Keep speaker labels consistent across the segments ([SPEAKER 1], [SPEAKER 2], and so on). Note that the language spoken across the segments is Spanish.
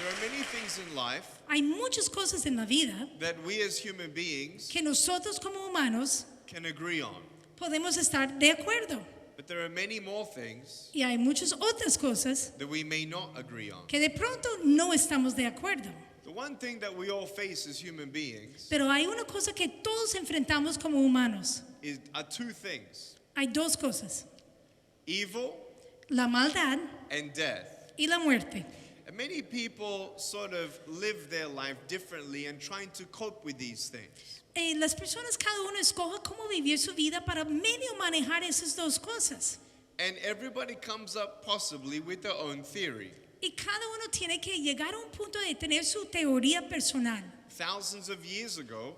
[SPEAKER 1] There are many things in life
[SPEAKER 2] Hay muchas cosas en la vida
[SPEAKER 1] that we as human beings
[SPEAKER 2] que nosotros como humanos
[SPEAKER 1] can agree on.
[SPEAKER 2] podemos estar de acuerdo.
[SPEAKER 1] But there are many more things
[SPEAKER 2] Y hay muchas otras cosas
[SPEAKER 1] that we may not agree on.
[SPEAKER 2] que de pronto no estamos de acuerdo.
[SPEAKER 1] The one thing that we all face as human beings
[SPEAKER 2] Pero hay una cosa que todos enfrentamos como humanos.
[SPEAKER 1] are two things:
[SPEAKER 2] Hay dos cosas,
[SPEAKER 1] evil
[SPEAKER 2] la maldad
[SPEAKER 1] and death.
[SPEAKER 2] y la muerte.
[SPEAKER 1] And many people sort of live their life differently and trying to cope with these things.
[SPEAKER 2] Las personas, cada uno escoge cómo vivir su vida para medio manejar esas dos cosas.
[SPEAKER 1] And everybody comes up possibly with their own theory.
[SPEAKER 2] Y cada uno tiene que llegar a un punto de tener su teoría personal.
[SPEAKER 1] Thousands of years ago,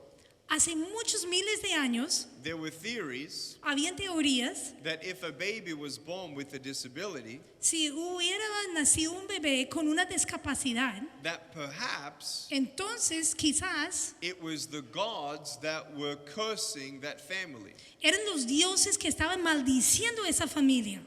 [SPEAKER 2] Hace muchos miles de años,
[SPEAKER 1] there were theories
[SPEAKER 2] habían teorías.
[SPEAKER 1] that if a baby was born with a disability,
[SPEAKER 2] Si hubiera nacido un bebé con una discapacidad,
[SPEAKER 1] that perhaps
[SPEAKER 2] entonces quizás
[SPEAKER 1] it was the gods that were cursing that family.
[SPEAKER 2] eran los dioses que estaban maldiciendo a esa familia.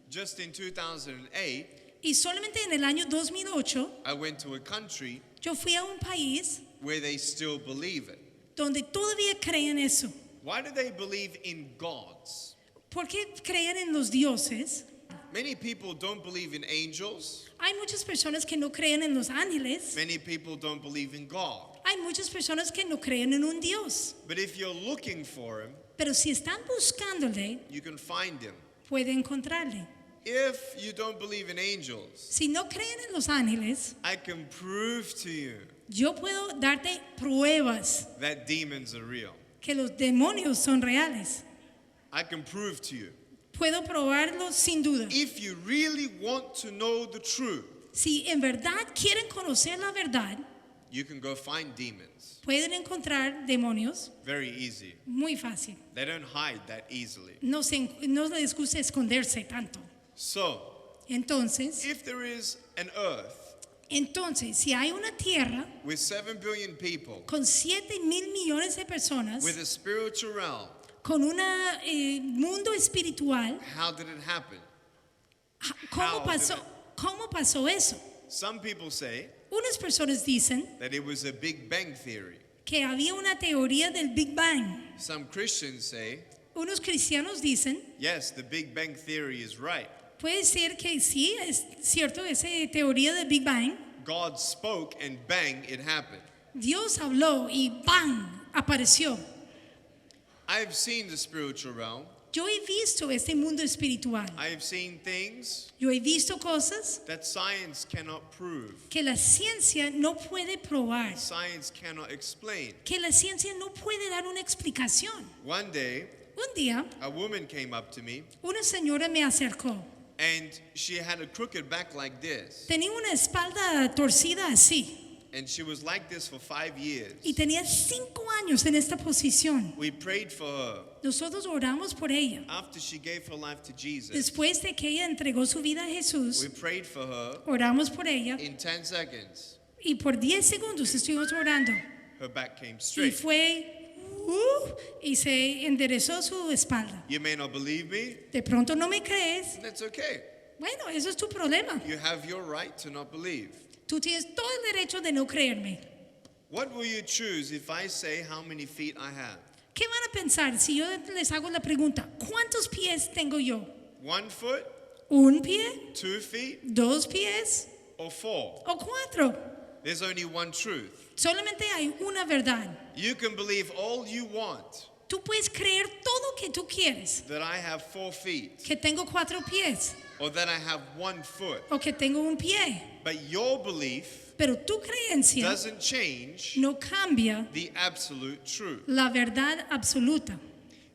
[SPEAKER 1] Just in 2008,
[SPEAKER 2] Y solamente en el año 2008,
[SPEAKER 1] I went to a country
[SPEAKER 2] yo fui a un país
[SPEAKER 1] where they still believe it.
[SPEAKER 2] donde todavía creen eso.
[SPEAKER 1] Why do they believe in gods?
[SPEAKER 2] ¿Por qué creen en los dioses?
[SPEAKER 1] Many people don't believe in angels.
[SPEAKER 2] Hay muchas personas que no creen en los ángeles.
[SPEAKER 1] Many people don't believe in God.
[SPEAKER 2] Hay muchas personas que no creen en un Dios.
[SPEAKER 1] But if you're looking for him,
[SPEAKER 2] Pero si están buscándole,
[SPEAKER 1] you can find him.
[SPEAKER 2] puede encontrarle.
[SPEAKER 1] If you don't believe in angels,
[SPEAKER 2] Si no creen en los ángeles,
[SPEAKER 1] I can prove to you
[SPEAKER 2] yo puedo darte pruebas
[SPEAKER 1] that demons are real.
[SPEAKER 2] que los demonios son reales.
[SPEAKER 1] I can prove to you.
[SPEAKER 2] Puedo probarlo sin duda.
[SPEAKER 1] If you really want to know the truth,
[SPEAKER 2] Si en verdad quieren conocer la verdad,
[SPEAKER 1] you can go find demons.
[SPEAKER 2] pueden encontrar demonios
[SPEAKER 1] Very easy.
[SPEAKER 2] muy fácil.
[SPEAKER 1] They don't hide that easily.
[SPEAKER 2] No les gusta esconderse tanto.
[SPEAKER 1] So,
[SPEAKER 2] Entonces,
[SPEAKER 1] if there is an earth
[SPEAKER 2] si hay una tierra
[SPEAKER 1] with 7 billion people,
[SPEAKER 2] con 7,000,000,000 de personas,
[SPEAKER 1] with a spiritual realm,
[SPEAKER 2] con un mundo espiritual,
[SPEAKER 1] how did it happen?
[SPEAKER 2] ¿cómo
[SPEAKER 1] How
[SPEAKER 2] pasó,
[SPEAKER 1] did
[SPEAKER 2] ¿cómo pasó eso?
[SPEAKER 1] Some people say
[SPEAKER 2] Unas personas dicen
[SPEAKER 1] that it was a Big Bang theory.
[SPEAKER 2] que había una teoría del Big Bang.
[SPEAKER 1] Some Christians say,
[SPEAKER 2] Unos cristianos dicen,
[SPEAKER 1] yes, the Big Bang theory is right.
[SPEAKER 2] puede ser que sí, es cierto esa teoría del Big Bang.
[SPEAKER 1] God spoke and bang, it happened.
[SPEAKER 2] Dios habló y ¡bam! Apareció.
[SPEAKER 1] I've seen the spiritual realm.
[SPEAKER 2] Yo he visto este mundo espiritual.
[SPEAKER 1] I've seen things
[SPEAKER 2] Yo he visto cosas
[SPEAKER 1] that science cannot prove,
[SPEAKER 2] que la ciencia no puede probar,
[SPEAKER 1] science cannot explain.
[SPEAKER 2] que la ciencia no puede dar una explicación.
[SPEAKER 1] One day,
[SPEAKER 2] Un día,
[SPEAKER 1] a woman came up to me
[SPEAKER 2] una señora me acercó.
[SPEAKER 1] and she had a crooked back like this.
[SPEAKER 2] Tenía una espalda torcida así
[SPEAKER 1] And she was like this for 5 years.
[SPEAKER 2] y tenía 5 años en esta posición.
[SPEAKER 1] We prayed for her.
[SPEAKER 2] Nosotros oramos por ella.
[SPEAKER 1] After she gave her life to Jesus,
[SPEAKER 2] Después de que ella entregó su vida a Jesús,
[SPEAKER 1] we prayed for her.
[SPEAKER 2] oramos por ella
[SPEAKER 1] In 10 seconds,
[SPEAKER 2] y por 10 segundos estuvimos orando.
[SPEAKER 1] her back came
[SPEAKER 2] Y
[SPEAKER 1] straight.
[SPEAKER 2] fue y se enderezó su espalda.
[SPEAKER 1] You may not believe me.
[SPEAKER 2] De pronto no me crees.
[SPEAKER 1] That's okay.
[SPEAKER 2] Bueno, eso es tu problema.
[SPEAKER 1] You have your right to not believe.
[SPEAKER 2] Tú tienes todo el derecho de no creerme.
[SPEAKER 1] What will you choose if I say how many feet I have?
[SPEAKER 2] ¿Qué van a pensar si yo les hago la pregunta? ¿Cuántos pies tengo yo?
[SPEAKER 1] 1 foot,
[SPEAKER 2] ¿Un pie?
[SPEAKER 1] 2 feet,
[SPEAKER 2] ¿2 pies?
[SPEAKER 1] or 4?
[SPEAKER 2] ¿O 4?
[SPEAKER 1] There's only one truth.
[SPEAKER 2] Solamente hay una verdad.
[SPEAKER 1] You can believe all you want
[SPEAKER 2] Tú puedes creer todo lo que tú quieres.
[SPEAKER 1] that I have 4 feet
[SPEAKER 2] Que tengo 4 pies
[SPEAKER 1] or that I have 1 foot.
[SPEAKER 2] o que tengo un pie.
[SPEAKER 1] But your belief
[SPEAKER 2] Pero tu creencia
[SPEAKER 1] doesn't change
[SPEAKER 2] no cambia
[SPEAKER 1] the absolute truth.
[SPEAKER 2] la verdad absoluta.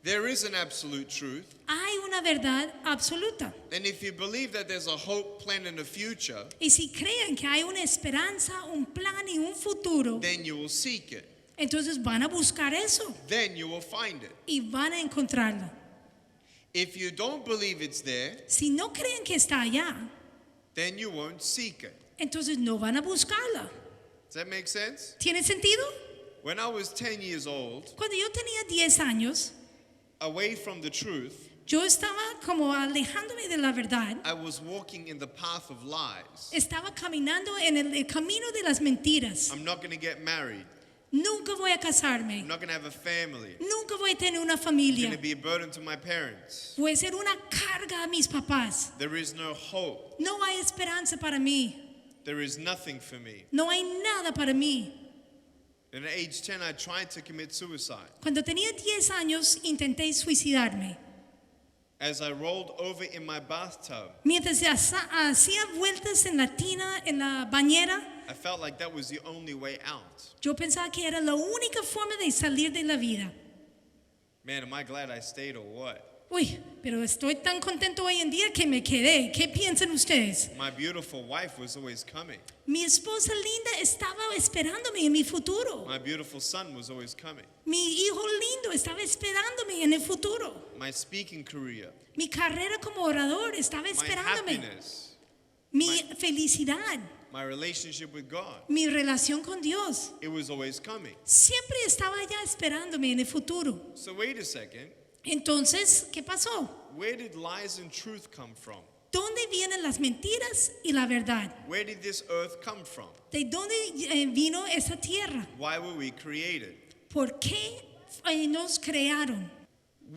[SPEAKER 1] There is an absolute truth.
[SPEAKER 2] Hay una verdad absoluta.
[SPEAKER 1] And if you believe that there's a hope, plan, and a future,
[SPEAKER 2] Y si creen que hay una esperanza, un plan y un futuro,
[SPEAKER 1] then you will seek it.
[SPEAKER 2] entonces van a buscar eso
[SPEAKER 1] Then you will find it.
[SPEAKER 2] y van a encontrarlo.
[SPEAKER 1] If you don't believe it's there,
[SPEAKER 2] Si no creen que está allá,
[SPEAKER 1] then you won't seek it.
[SPEAKER 2] entonces no van a buscarla.
[SPEAKER 1] Does that make sense?
[SPEAKER 2] ¿Tiene sentido?
[SPEAKER 1] When I was 10 years old,
[SPEAKER 2] Cuando yo tenía 10 años,
[SPEAKER 1] away from the truth,
[SPEAKER 2] Yo estaba como alejándome de la verdad.
[SPEAKER 1] I was walking in the path of lies.
[SPEAKER 2] Estaba caminando en el camino de las mentiras.
[SPEAKER 1] I'm not going to get married.
[SPEAKER 2] Nunca voy a casarme.
[SPEAKER 1] I'm not going to have a family.
[SPEAKER 2] Nunca voy a tener una
[SPEAKER 1] I'm
[SPEAKER 2] familia.
[SPEAKER 1] going to be a burden to my parents.
[SPEAKER 2] Voy a ser una carga a mis papás.
[SPEAKER 1] There is no hope.
[SPEAKER 2] No hay esperanza para mí.
[SPEAKER 1] There is nothing for me.
[SPEAKER 2] No hay nada para mí.
[SPEAKER 1] And at age 10, I tried to commit suicide.
[SPEAKER 2] Cuando tenía 10 años intenté suicidarme.
[SPEAKER 1] As I rolled over in my bathtub,
[SPEAKER 2] Mientras hacía vueltas en la tina, en la bañera,
[SPEAKER 1] I felt like that was the only way out.
[SPEAKER 2] yo pensaba que era la única forma de salir de la vida.
[SPEAKER 1] Man, am I glad I stayed or what?
[SPEAKER 2] Uy, pero estoy tan contento hoy en día que me quedé. ¿Qué piensan ustedes?
[SPEAKER 1] My beautiful wife was always coming.
[SPEAKER 2] Mi esposa linda estaba esperándome en mi futuro.
[SPEAKER 1] My beautiful son was always coming.
[SPEAKER 2] Mi hijo lindo estaba esperándome en el futuro.
[SPEAKER 1] My speaking career,
[SPEAKER 2] Mi carrera como orador estaba
[SPEAKER 1] my
[SPEAKER 2] esperándome.
[SPEAKER 1] happiness,
[SPEAKER 2] Mi felicidad,
[SPEAKER 1] my relationship with God,
[SPEAKER 2] mi relación con Dios.
[SPEAKER 1] it was always coming.
[SPEAKER 2] Siempre estaba ya esperándome en el futuro.
[SPEAKER 1] So wait a second.
[SPEAKER 2] Entonces, ¿qué pasó?
[SPEAKER 1] Where did lies and truth come from?
[SPEAKER 2] ¿Dónde vienen las mentiras y la verdad?
[SPEAKER 1] Where did this earth come from?
[SPEAKER 2] ¿De dónde vino esa tierra?
[SPEAKER 1] Why were we created?
[SPEAKER 2] ¿Por qué nos crearon?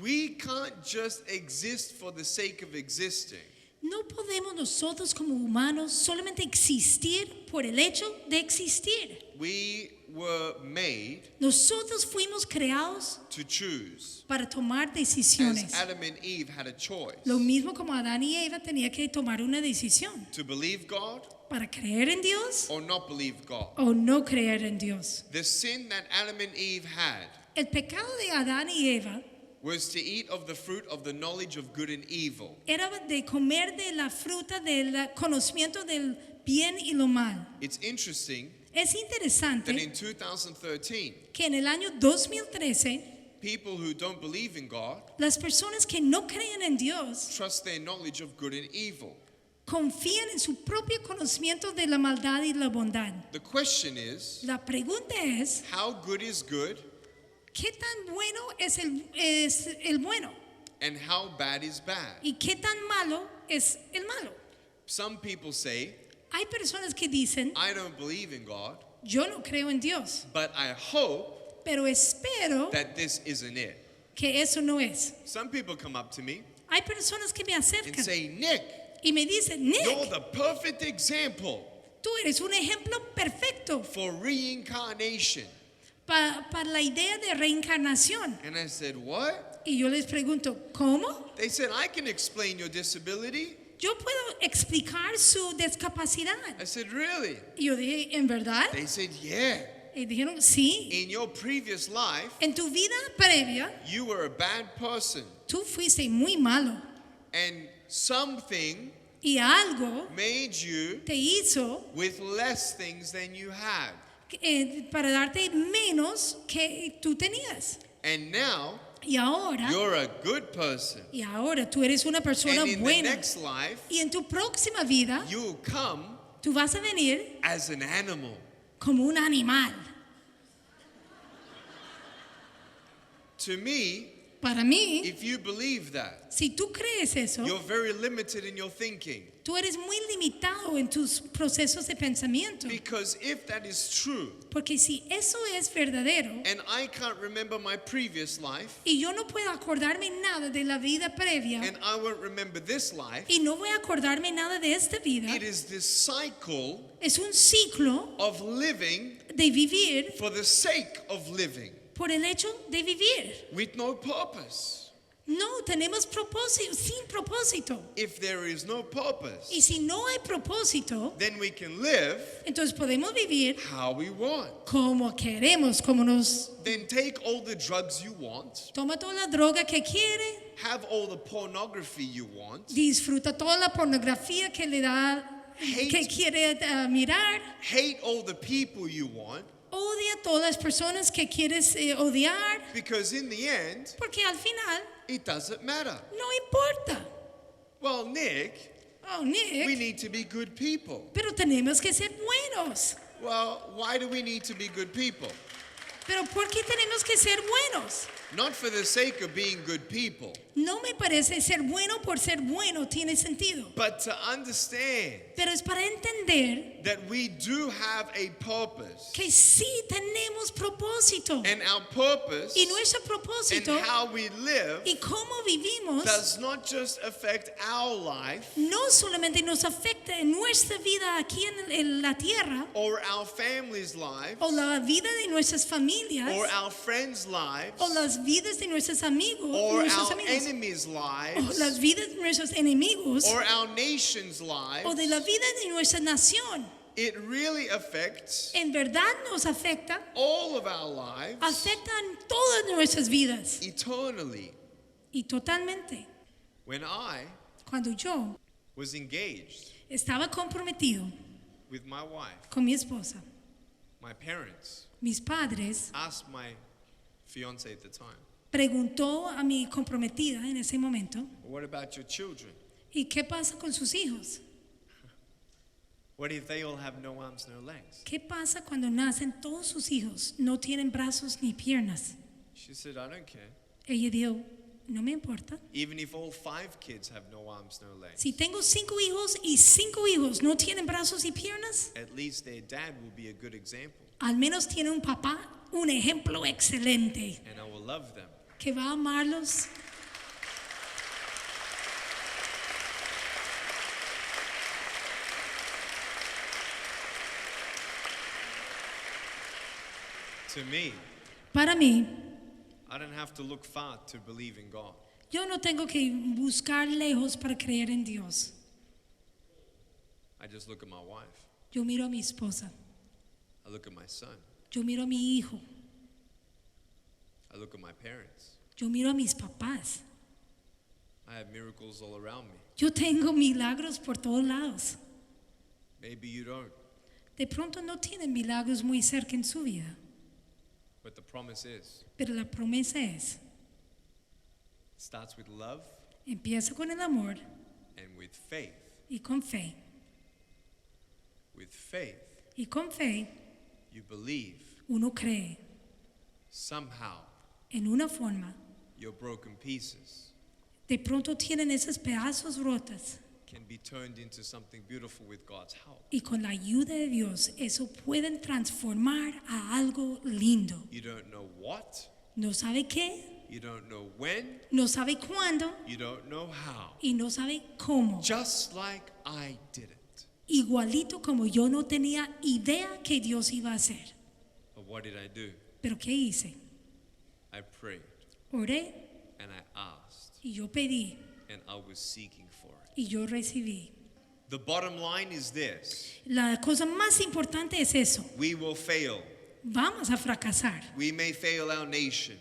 [SPEAKER 1] We can't just exist for the sake of existing.
[SPEAKER 2] No podemos nosotros como humanos solamente existir por el hecho de existir.
[SPEAKER 1] We were made
[SPEAKER 2] Nosotros fuimos creados
[SPEAKER 1] to choose.
[SPEAKER 2] para tomar
[SPEAKER 1] As
[SPEAKER 2] decisiones.
[SPEAKER 1] Adam and Eve had a choice
[SPEAKER 2] Lo mismo como Adán y Eva tenía que tomar una decisión
[SPEAKER 1] to believe God
[SPEAKER 2] para creer en Dios
[SPEAKER 1] or not believe God.
[SPEAKER 2] o no creer en Dios.
[SPEAKER 1] The sin that Adam and Eve had
[SPEAKER 2] El pecado de Adán y Eva
[SPEAKER 1] was to eat of the fruit of the knowledge of good and evil.
[SPEAKER 2] era de comer de la fruta del conocimiento del bien y lo mal.
[SPEAKER 1] It's interesting
[SPEAKER 2] Es
[SPEAKER 1] that
[SPEAKER 2] interesante
[SPEAKER 1] in 2013,
[SPEAKER 2] que en el año 2013
[SPEAKER 1] people who don't believe in God
[SPEAKER 2] las personas que no creen en Dios
[SPEAKER 1] trust their knowledge of good and evil.
[SPEAKER 2] confían en su propio conocimiento de la maldad y la bondad.
[SPEAKER 1] The question is,
[SPEAKER 2] La pregunta es,
[SPEAKER 1] how good is good
[SPEAKER 2] ¿qué tan bueno es el bueno?
[SPEAKER 1] and how bad is bad?
[SPEAKER 2] ¿Y qué tan malo es el malo?
[SPEAKER 1] Some people say,
[SPEAKER 2] Hay personas que dicen,
[SPEAKER 1] I don't believe in God,
[SPEAKER 2] yo no creo en Dios,
[SPEAKER 1] but I hope
[SPEAKER 2] pero espero
[SPEAKER 1] that this isn't it.
[SPEAKER 2] que eso no es.
[SPEAKER 1] Some people come up to me
[SPEAKER 2] Hay personas que me
[SPEAKER 1] and
[SPEAKER 2] acercan
[SPEAKER 1] say, Nick,
[SPEAKER 2] y me dicen,
[SPEAKER 1] you're
[SPEAKER 2] Nick,
[SPEAKER 1] the perfect example
[SPEAKER 2] tú eres un ejemplo perfecto
[SPEAKER 1] for reincarnation.
[SPEAKER 2] para la idea de reencarnación.
[SPEAKER 1] And I said, what?
[SPEAKER 2] Y yo les pregunto, ¿cómo?
[SPEAKER 1] They said, I can explain your disability.
[SPEAKER 2] Yo puedo explicar su discapacidad.
[SPEAKER 1] I said, really?
[SPEAKER 2] Y yo dije, ¿en verdad?
[SPEAKER 1] They said, yeah.
[SPEAKER 2] Y dijeron, sí.
[SPEAKER 1] In your previous life,
[SPEAKER 2] En tu vida previa,
[SPEAKER 1] you were a bad person.
[SPEAKER 2] tú fuiste muy malo.
[SPEAKER 1] And something
[SPEAKER 2] Y algo
[SPEAKER 1] made you
[SPEAKER 2] te hizo
[SPEAKER 1] with less things than you had.
[SPEAKER 2] para darte menos que tú tenías.
[SPEAKER 1] And now,
[SPEAKER 2] Y ahora,
[SPEAKER 1] you're a good person.
[SPEAKER 2] tú eres una persona
[SPEAKER 1] And in the
[SPEAKER 2] buena.
[SPEAKER 1] next life,
[SPEAKER 2] Y en tu próxima vida,
[SPEAKER 1] you'll come
[SPEAKER 2] tú vas a venir
[SPEAKER 1] as an animal.
[SPEAKER 2] como un animal.
[SPEAKER 1] To me,
[SPEAKER 2] Para mí,
[SPEAKER 1] if you believe that,
[SPEAKER 2] si tú crees eso,
[SPEAKER 1] you're very limited in your thinking.
[SPEAKER 2] tú eres muy limitado en tus procesos de pensamiento.
[SPEAKER 1] Because if that is true,
[SPEAKER 2] Porque si eso es verdadero,
[SPEAKER 1] and I can't remember my previous life,
[SPEAKER 2] y yo no puedo acordarme nada de la vida previa,
[SPEAKER 1] and I won't remember this life,
[SPEAKER 2] y no voy a acordarme nada de esta vida,
[SPEAKER 1] it is this cycle
[SPEAKER 2] es un ciclo
[SPEAKER 1] of living
[SPEAKER 2] de vivir
[SPEAKER 1] for the sake of living
[SPEAKER 2] por el hecho de vivir.
[SPEAKER 1] with no purpose.
[SPEAKER 2] No, tenemos propósito, sin propósito.
[SPEAKER 1] If there is no purpose,
[SPEAKER 2] Y si no hay propósito,
[SPEAKER 1] then we can live
[SPEAKER 2] entonces podemos vivir
[SPEAKER 1] how we want.
[SPEAKER 2] como queremos, como nos
[SPEAKER 1] Then take all the drugs you want,
[SPEAKER 2] toma toda la droga que quiere,
[SPEAKER 1] have all the pornography you want,
[SPEAKER 2] disfruta toda la pornografía que le da, que quiere mirar,
[SPEAKER 1] hate all the people you want,
[SPEAKER 2] odia a todas las personas que quieres odiar,
[SPEAKER 1] because in the end,
[SPEAKER 2] porque al final
[SPEAKER 1] it doesn't matter.
[SPEAKER 2] no importa.
[SPEAKER 1] Well, Nick,
[SPEAKER 2] Oh,
[SPEAKER 1] we
[SPEAKER 2] Nick,
[SPEAKER 1] need to be good people.
[SPEAKER 2] pero tenemos que ser buenos.
[SPEAKER 1] Well, why do we need to be good people?
[SPEAKER 2] Pero ¿por qué tenemos que ser buenos?
[SPEAKER 1] Not for the sake of being good people,
[SPEAKER 2] No me parece ser bueno por ser bueno tiene sentido.
[SPEAKER 1] but to understand
[SPEAKER 2] Pero es para entender
[SPEAKER 1] that we do have a purpose.
[SPEAKER 2] que sí tenemos propósito.
[SPEAKER 1] And our purpose
[SPEAKER 2] Y nuestro
[SPEAKER 1] and
[SPEAKER 2] propósito
[SPEAKER 1] how we live
[SPEAKER 2] y cómo vivimos
[SPEAKER 1] does not just affect our life
[SPEAKER 2] no solamente nos afecta en nuestra vida aquí en la tierra
[SPEAKER 1] or our families' lives
[SPEAKER 2] o la vida de nuestras familias
[SPEAKER 1] or our friends' lives
[SPEAKER 2] o las vidas de nuestros amigos,
[SPEAKER 1] or
[SPEAKER 2] nuestros
[SPEAKER 1] our
[SPEAKER 2] amigos
[SPEAKER 1] enemies'
[SPEAKER 2] o
[SPEAKER 1] lives
[SPEAKER 2] las vidas de nuestros enemigos
[SPEAKER 1] or our nation's
[SPEAKER 2] o de la
[SPEAKER 1] lives.
[SPEAKER 2] vida de nuestra nación.
[SPEAKER 1] It really affects
[SPEAKER 2] En verdad nos afecta,
[SPEAKER 1] all of our lives
[SPEAKER 2] afectan todas nuestras vidas
[SPEAKER 1] eternally.
[SPEAKER 2] y totalmente.
[SPEAKER 1] When I
[SPEAKER 2] Cuando yo
[SPEAKER 1] was engaged
[SPEAKER 2] estaba comprometido
[SPEAKER 1] with my wife,
[SPEAKER 2] con mi esposa,
[SPEAKER 1] my parents
[SPEAKER 2] mis padres
[SPEAKER 1] asked my fiance at the time,
[SPEAKER 2] preguntó a mi comprometida en ese momento,
[SPEAKER 1] "What about your children?
[SPEAKER 2] ¿y qué pasa con sus hijos?
[SPEAKER 1] What if they all have no arms, no legs?"
[SPEAKER 2] ¿Qué pasa cuando nacen todos sus hijos? No tienen brazos ni piernas.
[SPEAKER 1] She said, "I don't care.
[SPEAKER 2] Ella dijo, no me importa.
[SPEAKER 1] Even if all 5 kids have no arms, no legs,
[SPEAKER 2] Si tengo 5 hijos y 5 hijos no tienen brazos y piernas,
[SPEAKER 1] at least their dad will be a good example,
[SPEAKER 2] al menos tienen un papá, un ejemplo excelente,
[SPEAKER 1] and I will love them."
[SPEAKER 2] que va a amarlos.
[SPEAKER 1] To me,
[SPEAKER 2] Para mí,
[SPEAKER 1] I don't have to look far to believe in God.
[SPEAKER 2] yo no tengo que buscar lejos para creer en Dios.
[SPEAKER 1] I just look at my wife.
[SPEAKER 2] Yo miro a mi esposa,
[SPEAKER 1] I look at my son.
[SPEAKER 2] yo miro a mi hijo,
[SPEAKER 1] I look at my parents.
[SPEAKER 2] yo miro a mis papás.
[SPEAKER 1] I have miracles all around me.
[SPEAKER 2] Yo tengo milagros por todos lados.
[SPEAKER 1] Maybe you don't,
[SPEAKER 2] De pronto no tienen milagros muy cerca en su vida,
[SPEAKER 1] but the promise is,
[SPEAKER 2] pero la promesa es,
[SPEAKER 1] it starts with love
[SPEAKER 2] empieza con el amor
[SPEAKER 1] and with faith.
[SPEAKER 2] y con fe.
[SPEAKER 1] With faith,
[SPEAKER 2] Y con fe
[SPEAKER 1] you believe
[SPEAKER 2] uno cree
[SPEAKER 1] somehow
[SPEAKER 2] en una forma.
[SPEAKER 1] your broken pieces
[SPEAKER 2] De pronto tienen esos pedazos rotos
[SPEAKER 1] can be turned into something beautiful with God's help.
[SPEAKER 2] y con la ayuda de Dios eso pueden transformar a algo lindo.
[SPEAKER 1] You don't know what,
[SPEAKER 2] No sabe qué,
[SPEAKER 1] you don't know when,
[SPEAKER 2] no sabe cuándo
[SPEAKER 1] you don't know how.
[SPEAKER 2] y no sabe cómo.
[SPEAKER 1] Just like I didn't.
[SPEAKER 2] Igualito como yo no tenía idea que Dios iba a hacer.
[SPEAKER 1] But what did I do?
[SPEAKER 2] Pero ¿qué hice?
[SPEAKER 1] I prayed
[SPEAKER 2] Oré
[SPEAKER 1] and I asked
[SPEAKER 2] y yo pedí
[SPEAKER 1] and I was seeking for it.
[SPEAKER 2] y yo recibí.
[SPEAKER 1] The bottom line is this:
[SPEAKER 2] La cosa más importante es eso.
[SPEAKER 1] we will fail.
[SPEAKER 2] Vamos a fracasar.
[SPEAKER 1] We may fail our nation.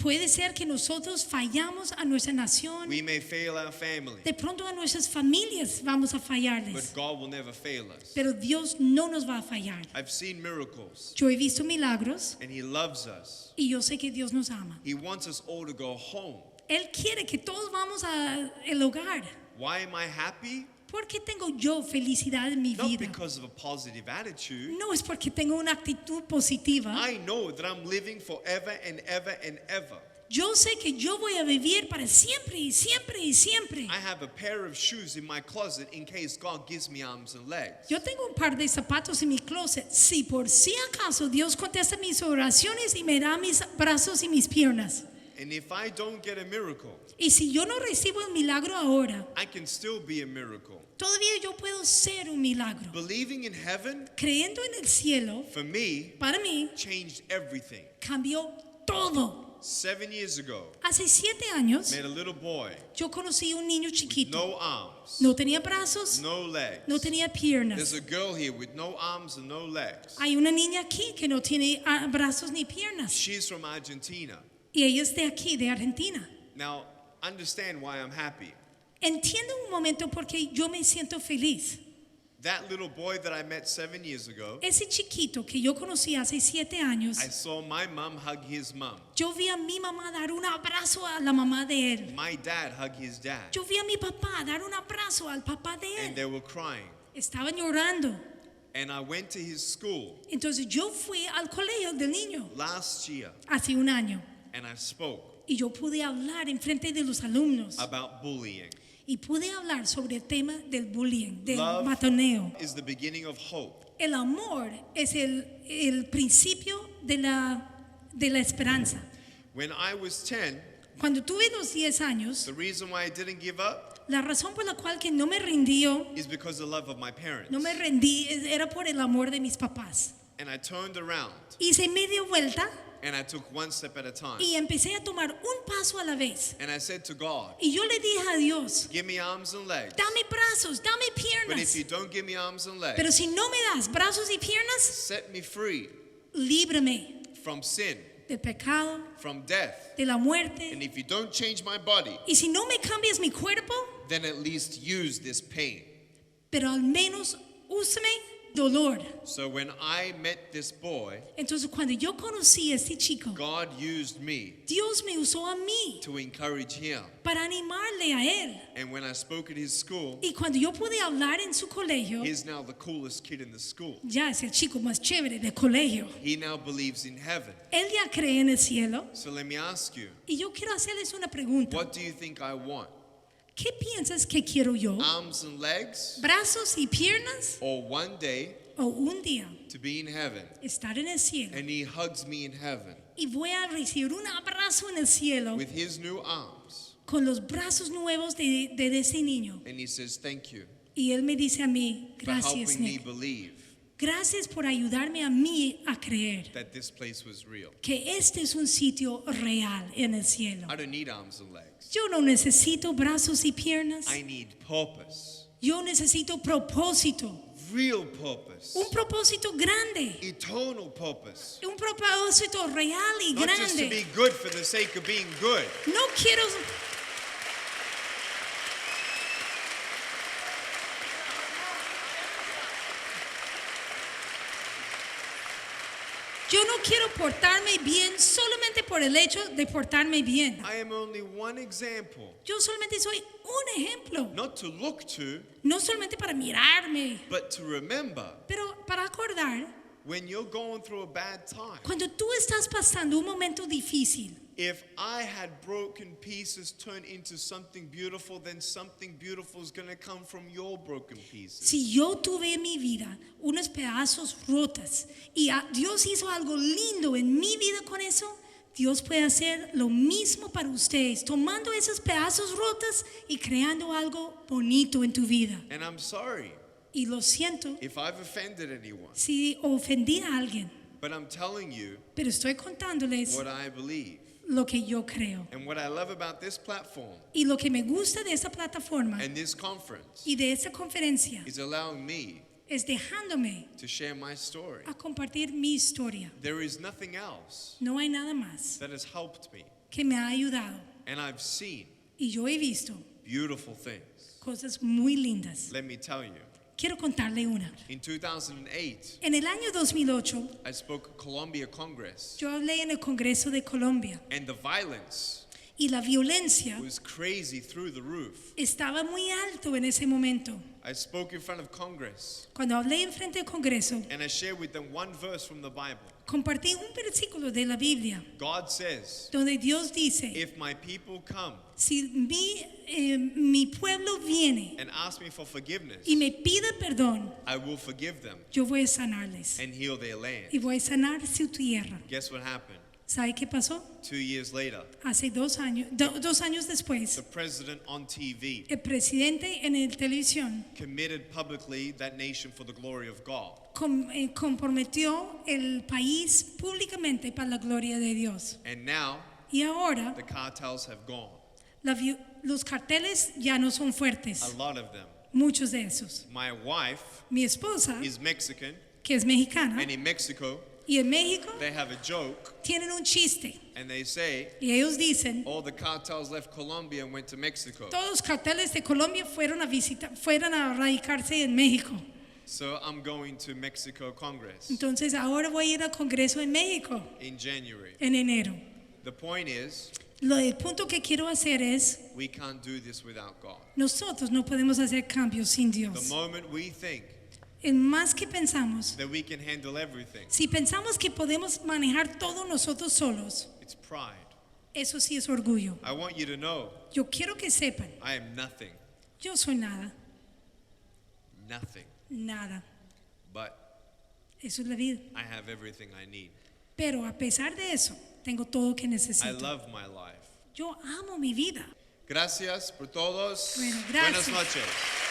[SPEAKER 2] Puede ser que nosotros fallamos a nuestra nación.
[SPEAKER 1] We may fail our family.
[SPEAKER 2] De pronto a nuestras familias vamos a
[SPEAKER 1] But
[SPEAKER 2] fallarles.
[SPEAKER 1] God will never fail us.
[SPEAKER 2] Pero Dios no nos va a fallar.
[SPEAKER 1] I've seen miracles,
[SPEAKER 2] Yo he visto milagros
[SPEAKER 1] and He loves us.
[SPEAKER 2] y yo sé que Dios nos ama.
[SPEAKER 1] He wants us all to go home.
[SPEAKER 2] Él quiere que todos vamos al hogar.
[SPEAKER 1] Why am I happy?
[SPEAKER 2] ¿Por qué tengo yo felicidad en mi
[SPEAKER 1] Not
[SPEAKER 2] vida?
[SPEAKER 1] because of a positive attitude.
[SPEAKER 2] No es porque tengo una actitud positiva.
[SPEAKER 1] I know that I'm living forever and ever and ever.
[SPEAKER 2] Yo sé que yo voy a vivir para siempre y siempre y siempre.
[SPEAKER 1] I have a pair of shoes in my closet in case God gives me arms and legs.
[SPEAKER 2] Yo tengo un par de zapatos en mi closet. Si por si acaso Dios contesta mis oraciones y me da mis brazos y mis piernas.
[SPEAKER 1] And if I don't get a miracle,
[SPEAKER 2] Y si yo no recibo el milagro ahora,
[SPEAKER 1] I can still be a miracle.
[SPEAKER 2] todavía yo puedo ser un milagro.
[SPEAKER 1] Believing in heaven,
[SPEAKER 2] Creyendo en el cielo,
[SPEAKER 1] for me,
[SPEAKER 2] para mí,
[SPEAKER 1] changed everything.
[SPEAKER 2] cambió todo.
[SPEAKER 1] 7 years ago,
[SPEAKER 2] Hace 7 años,
[SPEAKER 1] met a little boy
[SPEAKER 2] yo conocí un niño
[SPEAKER 1] with
[SPEAKER 2] chiquito.
[SPEAKER 1] no arms,
[SPEAKER 2] No tenía brazos,
[SPEAKER 1] no legs.
[SPEAKER 2] no tenía
[SPEAKER 1] There's
[SPEAKER 2] piernas.
[SPEAKER 1] a girl here with no arms and no legs.
[SPEAKER 2] Hay una niña aquí que no tiene brazos ni piernas.
[SPEAKER 1] She's from Argentina.
[SPEAKER 2] Y ella es de aquí, de Argentina.
[SPEAKER 1] Now, understand why I'm happy.
[SPEAKER 2] Entiendo un momento porque yo me siento feliz.
[SPEAKER 1] That little boy that I met 7 years ago,
[SPEAKER 2] Ese chiquito que yo conocí hace 7 años,
[SPEAKER 1] I saw my mom hug his mom.
[SPEAKER 2] yo vi a mi mamá dar un abrazo a la mamá de él.
[SPEAKER 1] My dad hug his dad.
[SPEAKER 2] Yo vi a mi papá dar un abrazo al papá de
[SPEAKER 1] And
[SPEAKER 2] él.
[SPEAKER 1] they were crying.
[SPEAKER 2] Estaban llorando.
[SPEAKER 1] And I went to his school
[SPEAKER 2] Entonces yo fui al colegio del niño
[SPEAKER 1] last year.
[SPEAKER 2] hace un año.
[SPEAKER 1] and I spoke
[SPEAKER 2] y yo pude hablar en frente de los alumnos
[SPEAKER 1] about bullying.
[SPEAKER 2] y pude hablar sobre el tema del bullying, del
[SPEAKER 1] Love
[SPEAKER 2] matoneo.
[SPEAKER 1] is the beginning of hope.
[SPEAKER 2] El amor es el principio de la esperanza.
[SPEAKER 1] When I was 10,
[SPEAKER 2] Cuando tuve los 10 años,
[SPEAKER 1] the reason why I didn't give up
[SPEAKER 2] la razón por la cual que no me rendí,
[SPEAKER 1] is because of the love of my parents.
[SPEAKER 2] no me rendí, era por el amor de mis papás.
[SPEAKER 1] And I turned around
[SPEAKER 2] Hice media vuelta
[SPEAKER 1] and I took one step at a time.
[SPEAKER 2] y empecé a tomar un paso a la vez.
[SPEAKER 1] And I said to God,
[SPEAKER 2] Y yo le dije a Dios,
[SPEAKER 1] give me arms and legs.
[SPEAKER 2] dame brazos, dame
[SPEAKER 1] But if
[SPEAKER 2] piernas.
[SPEAKER 1] you don't give me arms and
[SPEAKER 2] Pero
[SPEAKER 1] legs,
[SPEAKER 2] si no me das brazos y piernas,
[SPEAKER 1] set me free
[SPEAKER 2] líbrame
[SPEAKER 1] from sin,
[SPEAKER 2] del pecado,
[SPEAKER 1] from death.
[SPEAKER 2] de la muerte.
[SPEAKER 1] And if you don't change my body,
[SPEAKER 2] Y si no me cambias mi cuerpo,
[SPEAKER 1] then at least use this pain.
[SPEAKER 2] pero al menos úsame dolor.
[SPEAKER 1] So when I met this boy,
[SPEAKER 2] Entonces cuando yo conocí a este chico,
[SPEAKER 1] God used me
[SPEAKER 2] Dios me usó a mí
[SPEAKER 1] to encourage him.
[SPEAKER 2] para animarle a él.
[SPEAKER 1] And when I spoke at his school,
[SPEAKER 2] Y cuando yo pude hablar en su colegio,
[SPEAKER 1] he's now the coolest kid in the school.
[SPEAKER 2] ya es el chico más chévere del colegio.
[SPEAKER 1] He now believes in heaven.
[SPEAKER 2] Él ya cree en el cielo.
[SPEAKER 1] So let me ask you,
[SPEAKER 2] Y yo quiero hacerles una pregunta.
[SPEAKER 1] what do you think I want?
[SPEAKER 2] ¿Qué piensas que quiero yo?
[SPEAKER 1] Arms and legs,
[SPEAKER 2] ¿Brazos y piernas?
[SPEAKER 1] or one day
[SPEAKER 2] ¿O un día
[SPEAKER 1] to be in heaven?
[SPEAKER 2] estar en el cielo?
[SPEAKER 1] And he hugs me in heaven
[SPEAKER 2] Y voy a recibir un abrazo en el cielo
[SPEAKER 1] with his new arms.
[SPEAKER 2] con los brazos nuevos de ese niño.
[SPEAKER 1] And he says, thank you
[SPEAKER 2] Y él me dice a mí,
[SPEAKER 1] for
[SPEAKER 2] gracias
[SPEAKER 1] helping me
[SPEAKER 2] Nick.
[SPEAKER 1] believe
[SPEAKER 2] Gracias por ayudarme a mí a creer
[SPEAKER 1] that this place was real.
[SPEAKER 2] que este es un sitio real en el cielo.
[SPEAKER 1] I don't need arms and legs.
[SPEAKER 2] Yo no necesito brazos y piernas.
[SPEAKER 1] I need purpose.
[SPEAKER 2] Yo necesito propósito.
[SPEAKER 1] Real purpose.
[SPEAKER 2] Un propósito grande.
[SPEAKER 1] Eternal purpose.
[SPEAKER 2] Un propósito real y
[SPEAKER 1] Not just to
[SPEAKER 2] grande.
[SPEAKER 1] be good for the sake of being good.
[SPEAKER 2] No quiero... Yo no quiero portarme bien solamente por el hecho de portarme bien.
[SPEAKER 1] I am only one example,
[SPEAKER 2] Yo solamente soy un ejemplo.
[SPEAKER 1] not to look to,
[SPEAKER 2] No solamente para mirarme,
[SPEAKER 1] but to remember
[SPEAKER 2] pero para acordar
[SPEAKER 1] when you're going through a bad time.
[SPEAKER 2] cuando tú estás pasando un momento difícil.
[SPEAKER 1] If I had broken pieces turned into something beautiful, then something beautiful is going to come from your broken pieces.
[SPEAKER 2] Si yo tuve en mi vida unos pedazos rotas y Dios hizo algo lindo en mi vida con eso, Dios puede hacer lo mismo para ustedes, tomando esos pedazos rotos y creando algo bonito en tu vida.
[SPEAKER 1] And I'm sorry
[SPEAKER 2] Y lo siento
[SPEAKER 1] if I've offended anyone,
[SPEAKER 2] si ofendí a alguien,
[SPEAKER 1] but I'm telling you
[SPEAKER 2] pero estoy contándoles
[SPEAKER 1] what I believe.
[SPEAKER 2] lo que yo creo.
[SPEAKER 1] And what I love about this platform
[SPEAKER 2] Y lo que me gusta de esta plataforma
[SPEAKER 1] and this conference
[SPEAKER 2] y de esta conferencia
[SPEAKER 1] is allowing me
[SPEAKER 2] es dejándome
[SPEAKER 1] to share my story.
[SPEAKER 2] a compartir mi historia.
[SPEAKER 1] There is nothing else
[SPEAKER 2] No hay nada más
[SPEAKER 1] that has helped me.
[SPEAKER 2] que me ha ayudado.
[SPEAKER 1] And I've seen
[SPEAKER 2] Y yo he visto
[SPEAKER 1] beautiful things.
[SPEAKER 2] cosas muy lindas.
[SPEAKER 1] Let me tell you.
[SPEAKER 2] Quiero contarle una.
[SPEAKER 1] In 2008,
[SPEAKER 2] En el año 2008,
[SPEAKER 1] I spoke at Columbia Congress,
[SPEAKER 2] yo hablé en el Congreso de Colombia
[SPEAKER 1] and the violence
[SPEAKER 2] y la violencia
[SPEAKER 1] was crazy through the roof.
[SPEAKER 2] estaba muy alto en ese momento.
[SPEAKER 1] I spoke in front of Congress,
[SPEAKER 2] Cuando hablé en frente del Congreso,
[SPEAKER 1] and I shared with them one verse from the Bible.
[SPEAKER 2] compartí un versículo de la Biblia
[SPEAKER 1] God says,
[SPEAKER 2] donde Dios dice,
[SPEAKER 1] if my people come
[SPEAKER 2] si mi pueblo viene
[SPEAKER 1] and ask me for forgiveness,
[SPEAKER 2] y me pide perdón,
[SPEAKER 1] I will forgive them
[SPEAKER 2] yo voy a sanarles
[SPEAKER 1] and heal their land.
[SPEAKER 2] y voy a sanar su tierra.
[SPEAKER 1] Guess what happened?
[SPEAKER 2] ¿Sabe qué pasó?
[SPEAKER 1] 2 years later,
[SPEAKER 2] Hace 2 años, 2 años después,
[SPEAKER 1] the president on TV
[SPEAKER 2] el presidente en la televisión
[SPEAKER 1] committed publicly that nation for the glory of God.
[SPEAKER 2] comprometió el país públicamente para la gloria de Dios.
[SPEAKER 1] And now
[SPEAKER 2] Y ahora
[SPEAKER 1] the cartels have gone.
[SPEAKER 2] los carteles ya no son
[SPEAKER 1] A
[SPEAKER 2] fuertes,
[SPEAKER 1] lot of them.
[SPEAKER 2] muchos de esos.
[SPEAKER 1] My wife
[SPEAKER 2] Mi esposa,
[SPEAKER 1] is Mexican,
[SPEAKER 2] que es mexicana,
[SPEAKER 1] and in Mexico,
[SPEAKER 2] y en México
[SPEAKER 1] they have a joke,
[SPEAKER 2] tienen un chiste
[SPEAKER 1] and they say,
[SPEAKER 2] y ellos dicen,
[SPEAKER 1] all the cartels left Colombia and went to Mexico.
[SPEAKER 2] todos los carteles de Colombia fueron a radicarse en México.
[SPEAKER 1] So I'm going to Mexico Congress
[SPEAKER 2] Entonces ahora voy a ir al Congreso en México
[SPEAKER 1] in January.
[SPEAKER 2] en enero.
[SPEAKER 1] The point is,
[SPEAKER 2] El punto que quiero hacer es,
[SPEAKER 1] we can't do this without God.
[SPEAKER 2] nosotros no podemos hacer cambios sin
[SPEAKER 1] The
[SPEAKER 2] Dios.
[SPEAKER 1] moment we think
[SPEAKER 2] En más que pensamos,
[SPEAKER 1] that we can handle everything,
[SPEAKER 2] si pensamos que podemos manejar todo nosotros solos,
[SPEAKER 1] it's pride.
[SPEAKER 2] Eso sí es orgullo.
[SPEAKER 1] I want you to know
[SPEAKER 2] Yo quiero que sepan,
[SPEAKER 1] I am nothing,
[SPEAKER 2] yo soy nada,
[SPEAKER 1] nothing.
[SPEAKER 2] nada.
[SPEAKER 1] But
[SPEAKER 2] Eso es la vida.
[SPEAKER 1] I have everything I need.
[SPEAKER 2] Pero a pesar de eso, tengo todo lo que
[SPEAKER 1] I
[SPEAKER 2] necesito.
[SPEAKER 1] love my life.
[SPEAKER 2] Yo amo mi vida.
[SPEAKER 1] Gracias por todos.
[SPEAKER 2] Bueno,
[SPEAKER 1] Buenas
[SPEAKER 2] gracias.
[SPEAKER 1] noches.